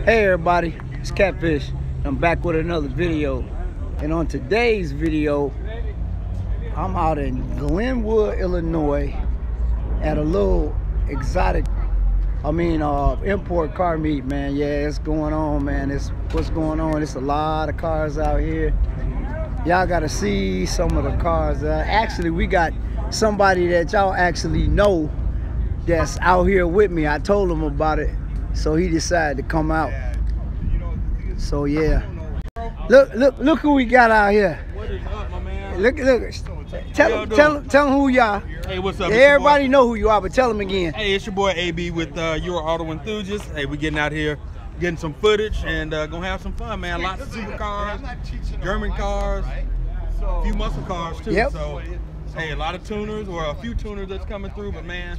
Hey everybody, it's Catfish. I'm back with another video. And on today's video, I'm out in Glenview, Illinois at a little exotic, import car meet, man. Yeah, it's going on, man. It's what's going on. It's a lot of cars out here. Y'all gotta see some of the cars. Actually, we got somebody that y'all actually know that's out here with me. I told him about it, so he decided to come out. So yeah, look who we got out here. What is up, my man? Look. Tell them who you are. Hey, what's up? Everybody know who you are, but tell them again. Hey, it's your boy AB with Your Auto Enthusiast. Hey, we getting out here, getting some footage, and gonna have some fun, man. Lots of supercars, German cars, a few muscle cars too. Yep. So, hey, a lot of tuners, or a few tuners that's coming through. But man,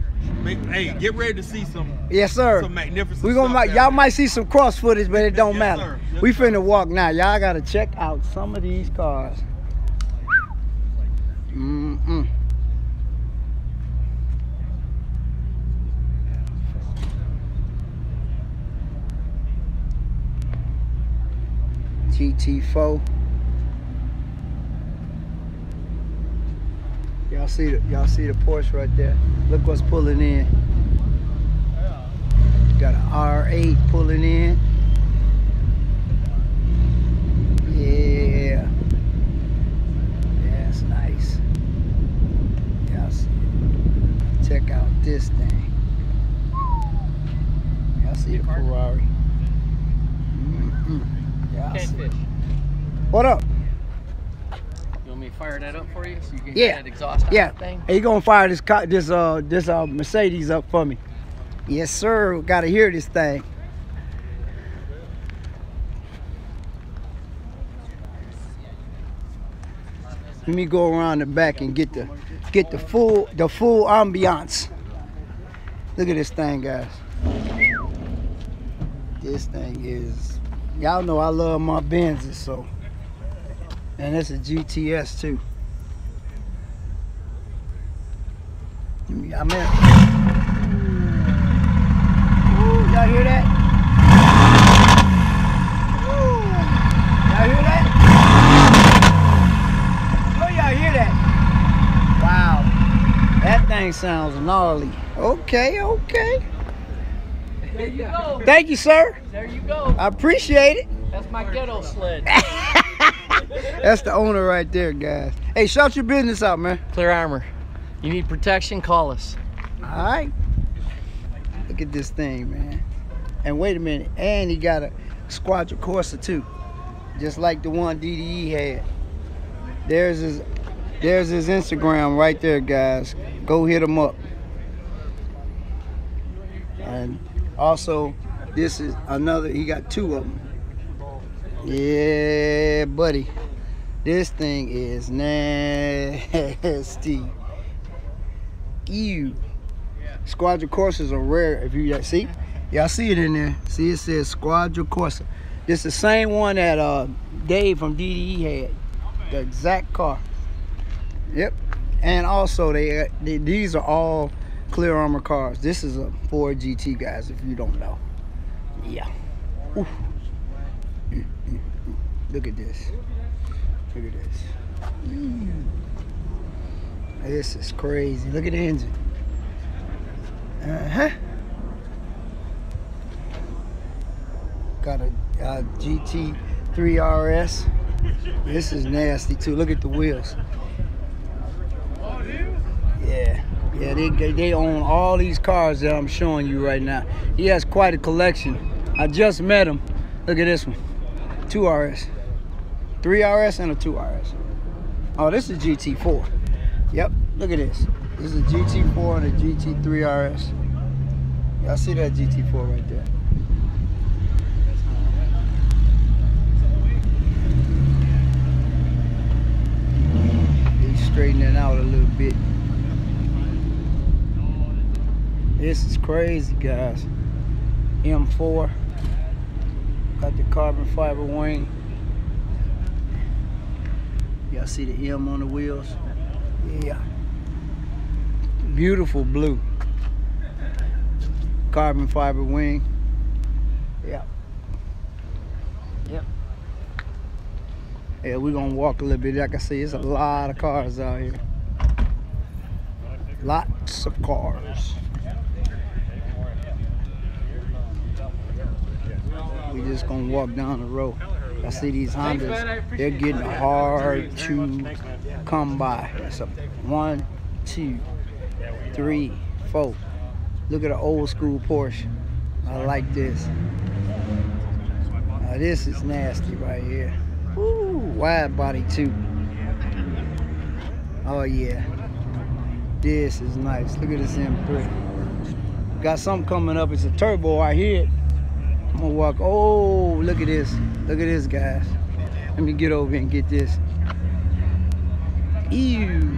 hey, get ready to see some. Yes, sir. Some magnificent. We gonna y'all might see some cross footage, but it don't Yes, matter. sir. Yes, We sir. finna walk now. Y'all gotta check out some of these cars. GT4. Y'all see the Porsche right there. Look what's pulling in. Got an R8 pulling in. Yeah. That's nice. Y'all see it. Check out this thing. Y'all see the Ferrari. Catfish. What up? You want me to fire that up for you so you can Yeah. get that exhaust out Yeah. of that thing? Hey, you gonna fire this Mercedes up for me? Yes, sir. Gotta hear this thing. Let me go around the back and get the full ambiance. Look at this thing, guys. This thing is, y'all know I love my Benzes, so, and it's a GTS too. I'm in. Ooh, y'all hear that? Ooh, y'all hear that? Oh, y'all hear that? Wow, that thing sounds gnarly. Okay. There you go. Thank you, sir. There you go. I appreciate it. That's my ghetto sled. That's the owner right there, guys. Hey, shout your business out, man. Clear Armor. You need protection, call us. All right. Look at this thing, man. And wait a minute. And he got a Squadra Corsa too, just like the one DDE had. There's his Instagram right there, guys. Go hit him up. And also, this is another. He got two of them. Yeah, buddy. This thing is nasty. Ew. Squadra Corsas are rare. If you see, y'all see it in there. See, it says Squadra Corsa. This is the same one that Dave from DDE had. The exact car. Yep. And also, these are all Clear Armor cars. This is a Ford GT, guys. If you don't know. Yeah. Oof. Look at this. Look at this. This is crazy. Look at the engine. Got a GT3 RS. This is nasty too. Look at the wheels. Yeah, they own all these cars that I'm showing you right now. He has quite a collection. I just met him. Look at this one. 2 RS. 3 RS and a 2 RS. Oh, this is GT4. Yep, look at this. This is a GT4 and a GT3 RS. Y'all see that GT4 right there? He's straightening it out a little bit. This is crazy, guys. M4. Got the carbon fiber wing. Y'all see the M on the wheels? Yeah. Beautiful blue. Carbon fiber wing. Yeah. Yeah, we're gonna walk a little bit. Like I say, it's a lot of cars out here. Lots of cars. We just gonna walk down the road. I see these Hondas, they're getting hard to come by. So 1, 2, 3, 4. Look at an old school Porsche. I like this. Now this is nasty right here. Ooh, wide body too. Oh yeah. This is nice. Look at this M3. Got something coming up. It's a turbo right here. I'm gonna walk. Oh, look at this. Look at this, guys. Let me get over here and get this. Ew.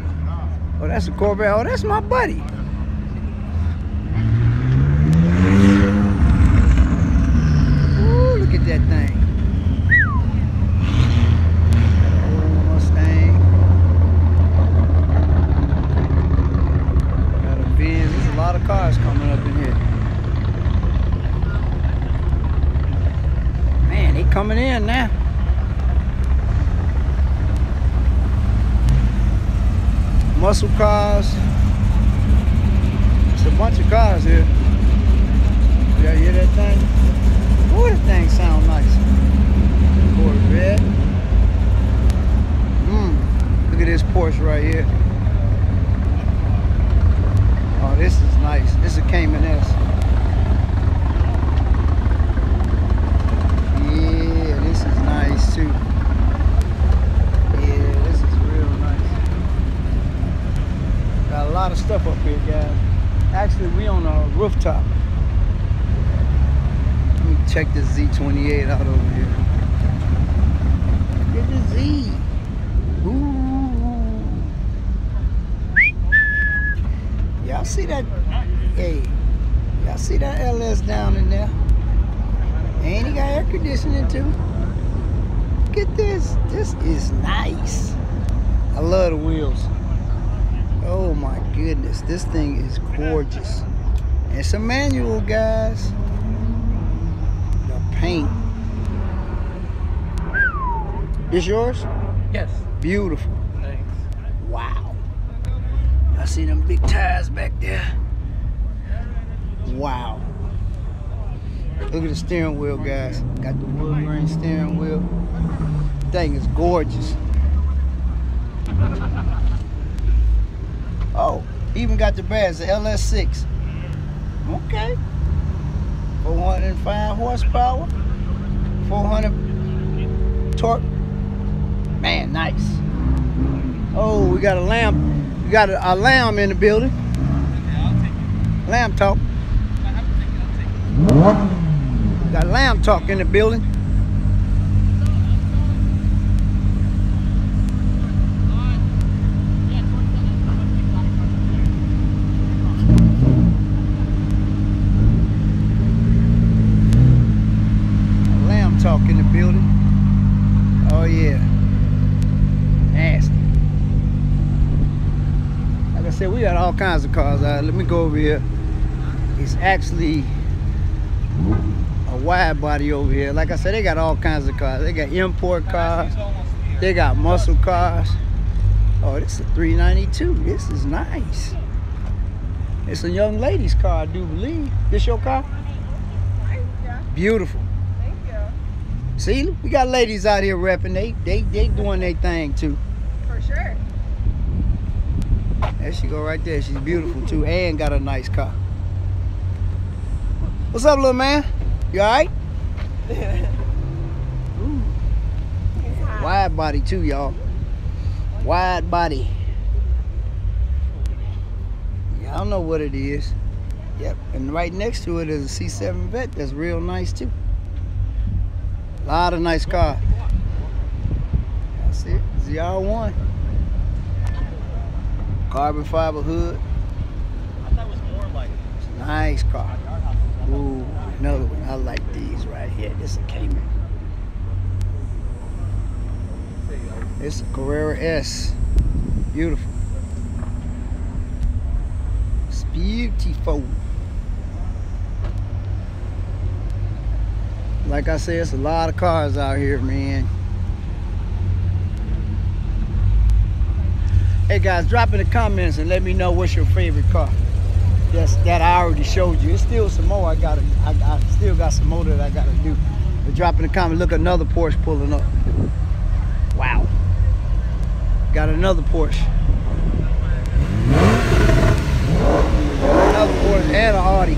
Oh, that's a Corvette. Oh, that's my buddy. Ooh, look at that thing. Oh, Mustang. Got a Benz. There's a lot of cars coming up in here. Man, they coming in now. Muscle cars. It's a bunch of cars here. Y'all hear that thing? Ooh, that thing sound nice. Corvette. Look at this Porsche right here. Oh, this is nice. This is a Cayman S. Yeah, this is nice too. Yeah, this is real nice. Got a lot of stuff up here, guys. Actually, we on a rooftop. Let me check this Z28 out over here. Look at the Z. Ooh. Y'all see that? Hey, y'all see that LS down in there? And he got air conditioning too. Look at this. This is nice. I love the wheels. Oh my goodness. This thing is gorgeous. It's a manual, guys. The paint. This yours? Yes. Beautiful. Thanks. Wow. I see them big tires back there. Wow. Look at the steering wheel, guys. Got the wood grain steering wheel. Thing is gorgeous. Oh, even got the badge, the LS6. Okay. 405 horsepower. 400 torque. Man, nice. Oh, we got a lamb. We got a lamb in the building. Lamb talk. Got lamb talk in the building. Lamb talk in the building. Oh yeah. Nasty. Like I said, we got all kinds of cars out. Let me go over here. It's actually a wide body over here. Like I said, they got all kinds of cars. They got import cars. They got muscle cars. Oh, this is a 392. This is nice. It's a young lady's car, I do believe. This your car? Yeah. Beautiful. Thank you. See, we got ladies out here repping. They doing their thing too. For sure. There she go right there. She's beautiful too, and got a nice car. What's up, little man? You all right? Ooh. Wide body too, y'all. Wide body. I don't know what it is. Yep, and right next to it is a C7 Vet that's real nice too. A lot of nice cars. That's it, ZR1. Carbon fiber hood. It's a nice car. Ooh, another one. I like these right here. This is a Cayman. It's a Carrera S. Beautiful. It's beautiful. Like I said, it's a lot of cars out here, man. Hey guys, drop in the comments and let me know what's your favorite car. That I already showed you. It's still some more I still got some more that I gotta do. But drop in the comments. Look, another Porsche pulling up. Wow. Got another Porsche. Another Porsche and an Audi.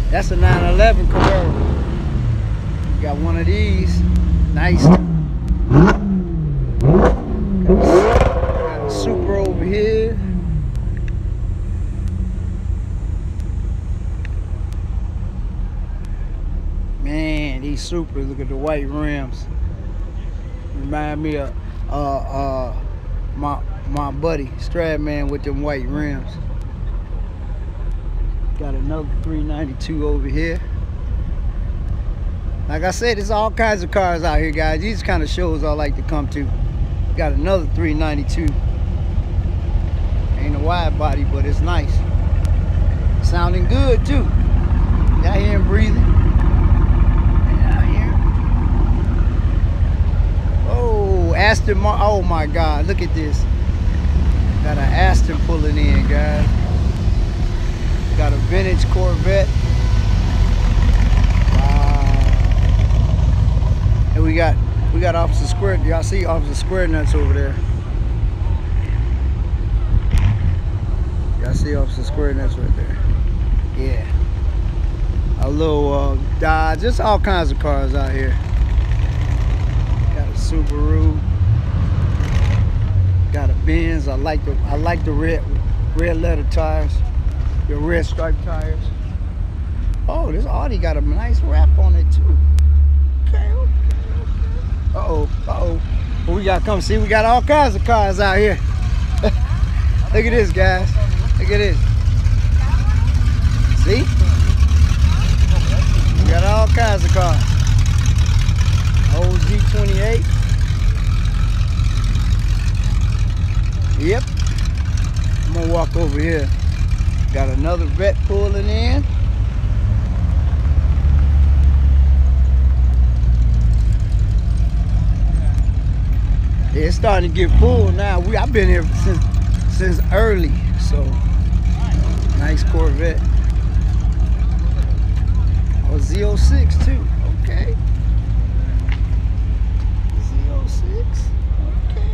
That's a 911 Carrera. Got one of these. Nice. Got a Supra over here. Man, these Supras, look at the white rims. Remind me of my buddy Stradman with them white rims. Got another 392 over here. Like I said, there's all kinds of cars out here, guys. These kind of shows I like to come to. Got another 392. Ain't a wide body, but it's nice. Sounding good too. Y'all hear him breathing? Aston Martin. Oh my God, look at this. Got an Aston pulling in, guys. Got a vintage Corvette. Wow. And we got Officer Square. Y'all see Officer Square Nuts over there? Y'all see Officer Square Nuts right there? Yeah. A little Dodge. Just all kinds of cars out here. Got a Subaru. Got a Benz. I like the red leather tires, the red striped tires. Oh, this Audi got a nice wrap on it too. Okay. Uh-oh. Well, we got to come see. We got all kinds of cars out here. Look at this, guys. Look at this. See? We got all kinds of cars. Old G28. Yep. I'm gonna walk over here. Got another vet pulling in. Yeah, it's starting to get full now. I've been here since early, so nice Corvette. Oh, Z06 too. Okay. Z06. Okay.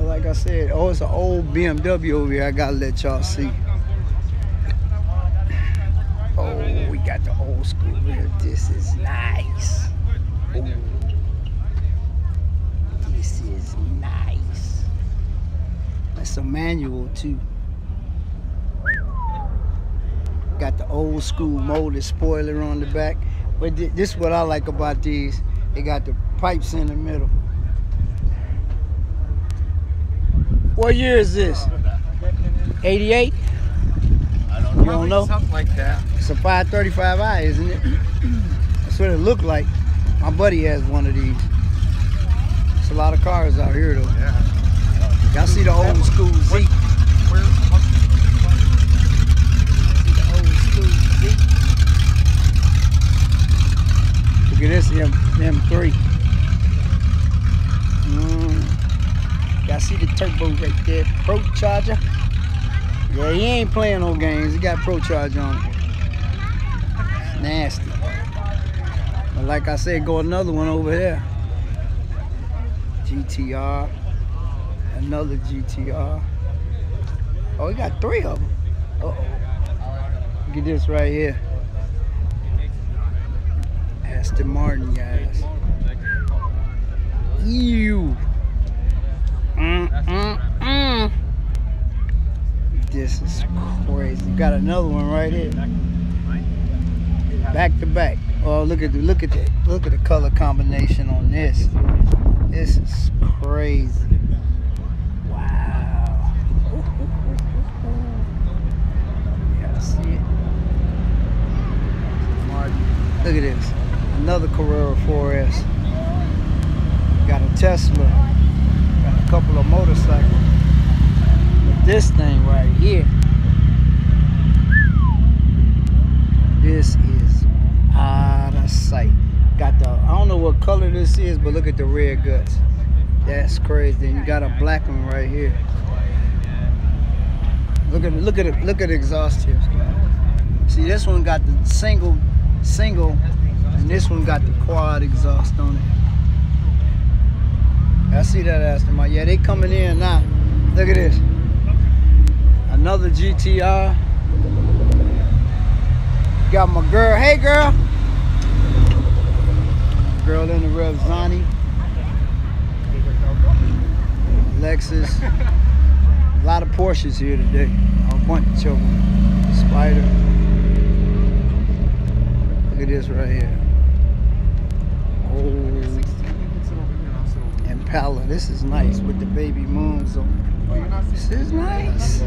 Like I said, oh, it's an old BMW over here. I gotta let y'all see. Oh, we got the old school here. This is nice. Ooh. This is nice. That's a manual too. Got the old school molded spoiler on the back. But this is what I like about these. They got the pipes in the middle. What year is this? 88? You don't know? Something like that. It's a 535i, isn't it? That's what it looked like. My buddy has one of these. There's a lot of cars out here though. Yeah. Y'all see the old school Z? Look at this M3. Y'all see the turbo right there? Pro Charger. Yeah, he ain't playing no games. He got Pro Charger on it. It's nasty. But like I said, go another one over there. GTR. Another GTR. Oh, he got 3 of them. Uh-oh. Look at this right here. Aston Martin, guys. Ew. This is crazy. Got another one right here. Back to back. Oh, look at the color combination on this. This is crazy. Wow. Yeah, see it. Look at this. Another Carrera 4S. Got a Tesla. Got a couple of motorcycles. But this thing right here, this is out of sight. Got the, I don't know what color color this is, but look at the red guts. That's crazy. Then you got a black one right here. Look at the exhaust tips. See, this one got the single, and this one got the quad exhaust on it. I see that Aston Martin. Yeah, they coming in now. Look at this. Another GTR. Got my girl. Hey, girl. Girl in the Revzani. Lexus. A lot of Porsches here today. A bunch of them. Spider. Look at this right here. Oh. Impala. This is nice with the baby moons on it. This is nice.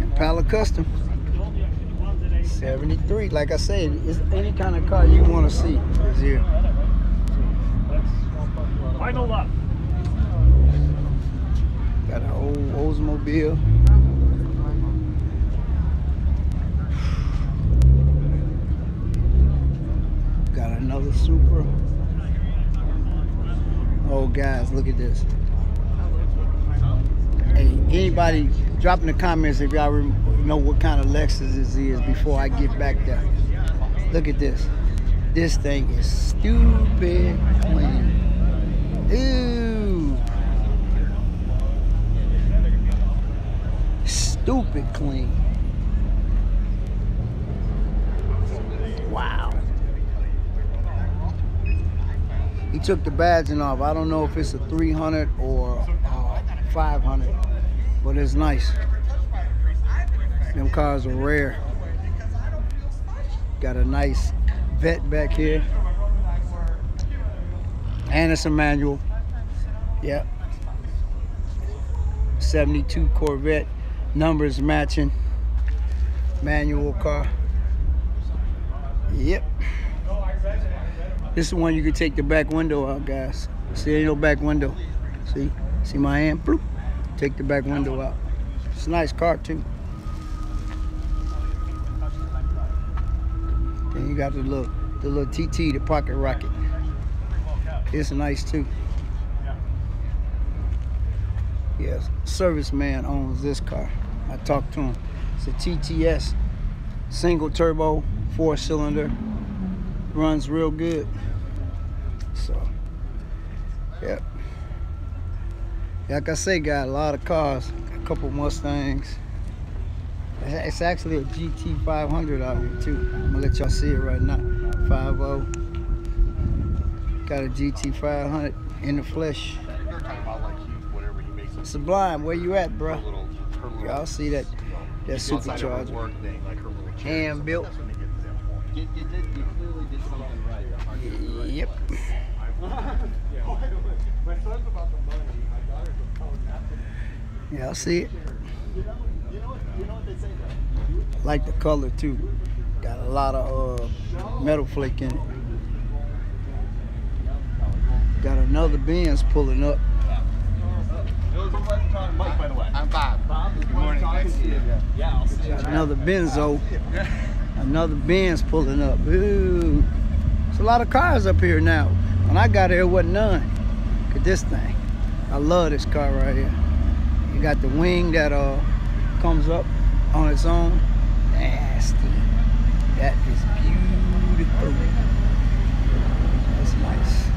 Impala Custom. 73. Like I said, it's any kind of car you want to see is here. Final lap. Got an old Oldsmobile. Got another Supra. Oh, guys, look at this. Hey, anybody drop in the comments if y'all know what kind of Lexus this is before I get back there. Look at this. This thing is stupid clean. Ooh. Stupid clean. Wow. He took the badging off. I don't know if it's a 300 or 500, but it's nice. Them cars are rare. Got a nice vet back here. And it's a manual. Yep. 72 Corvette. Numbers matching. Manual car. Yep. This is the one you can take the back window out, guys. See, ain't no back window. See my hand? Bloop. Take the back window out. It's a nice car too. Then you got the little TT, the pocket rocket. It's nice too. Yes, serviceman owns this car. I talked to him. It's a TTS, single turbo, 4-cylinder. Runs real good. So, yep. Like I say, got a lot of cars. A couple Mustangs. It's actually a GT500 out here too. I'm gonna let y'all see it right now. 5.0. Got a GT500 in the flesh. Sublime, where you at, bro? Y'all see that supercharger? Hand built. Yep. Yeah, I see it. Like the color too. Got a lot of metal flake in it. Got another Benz pulling up. I'm Bob. Good morning. Nice to see you. Yeah, I'll see you. Another Benzo. Another Benz pulling up. Ooh. There's a lot of cars up here now. When I got here, there wasn't none. Look at this thing. I love this car right here. You got the wing that comes up on its own. Nasty. That is beautiful. That's nice.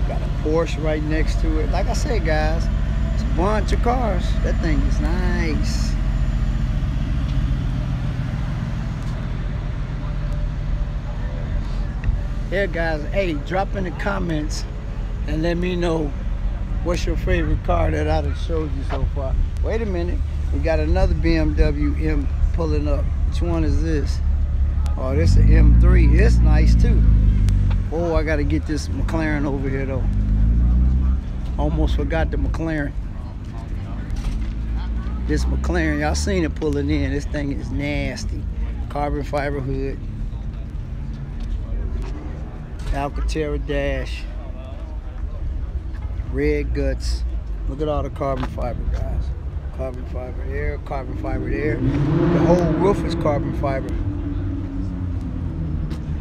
Got a Porsche right next to it. Like I said, guys, it's a bunch of cars. That thing is nice. Yeah, guys, hey, drop in the comments and let me know what's your favorite car that I have showed you so far. Wait a minute, we got another BMW M pulling up. Which one is this? Oh, this is an M3. It's nice too. Oh, I gotta get this McLaren over here though. Almost forgot the McLaren. This McLaren, y'all seen it pulling in. This thing is nasty. Carbon fiber hood. Alcantara dash. Red guts. Look at all the carbon fiber, guys. Carbon fiber there, carbon fiber there. The whole roof is carbon fiber.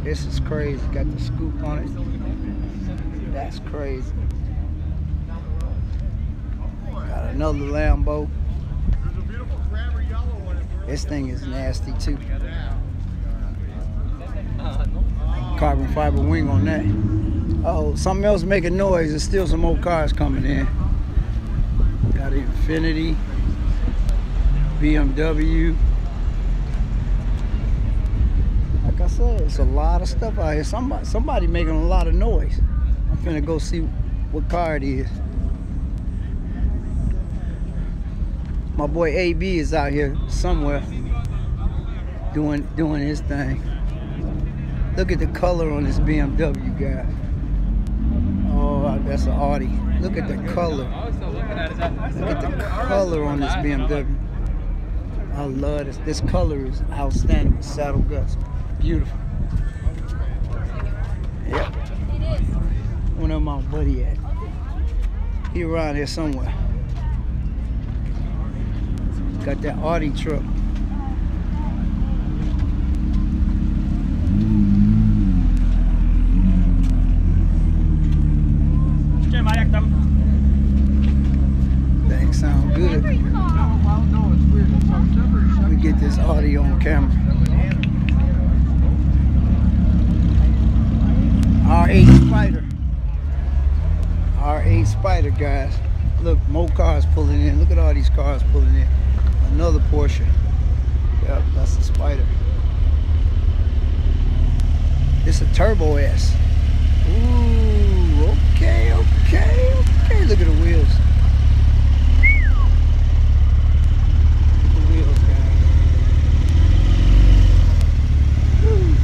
This is crazy. Got the scoop on it. That's crazy. Got another Lambo. This thing is nasty too. Carbon fiber wing on that. Uh-oh, something else making noise. There's still some more cars coming in. Got an Infinity, BMW. Like I said, it's a lot of stuff out here. Somebody making a lot of noise. I'm finna go see what car it is. My boy AB is out here somewhere doing his thing. Look at the color on this BMW, guy. Oh, that's an Audi. Look at the color. Look at the color on this BMW. I love this. This color is outstanding with saddle guts. Beautiful. Yep. Where my buddy at? He around here somewhere. Got that Audi truck. Things sound good. Let me get this audio on camera. R8 Spider. R8 Spider, guys. Look, more cars pulling in. Look at all these cars pulling in. Another Porsche. Yep, that's the Spider. It's a Turbo S. Ooh, okay. Look at the wheels. Look at the wheels, guys. Woo.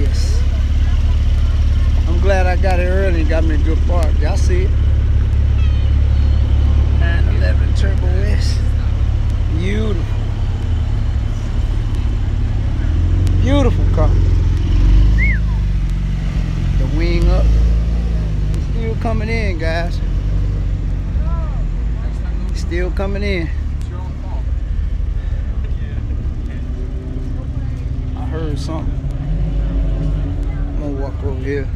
Yes. I'm glad I got it early and got me a good park. Y'all see it? 911 Turbo S. Beautiful. Beautiful car. The wing up. It's still coming in, guys. Still coming in. I heard something. I'm gonna walk over here.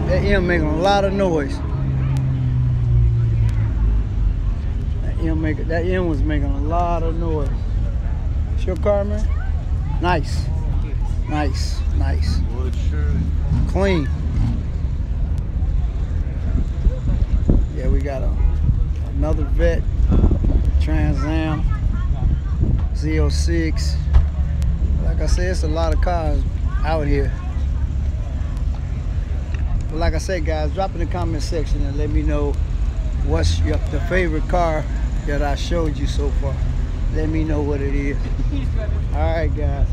That M making a lot of noise. That M was making a lot of noise. It's your car, man? Nice. Nice. Clean. Yeah, we got another Vet, Trans Am, Z06. Like I said, it's a lot of cars out here. But like I said, guys, drop in the comment section and let me know what's the favorite car that I showed you so far. Let me know what it is. Alright, guys.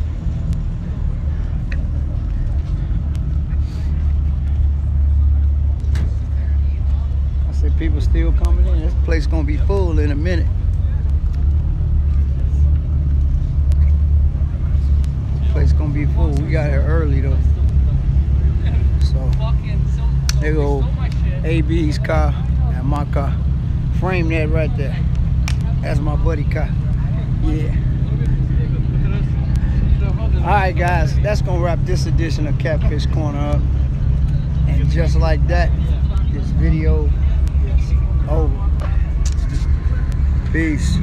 I said people still coming in. This place gonna be full in a minute. This place gonna be full. We got here early though. So there go AB's car and my car. Frame that right there. That's my buddy car. Yeah. Alright, guys, that's gonna wrap this edition of Catfish Corner up. And just like that, this video is over. Peace.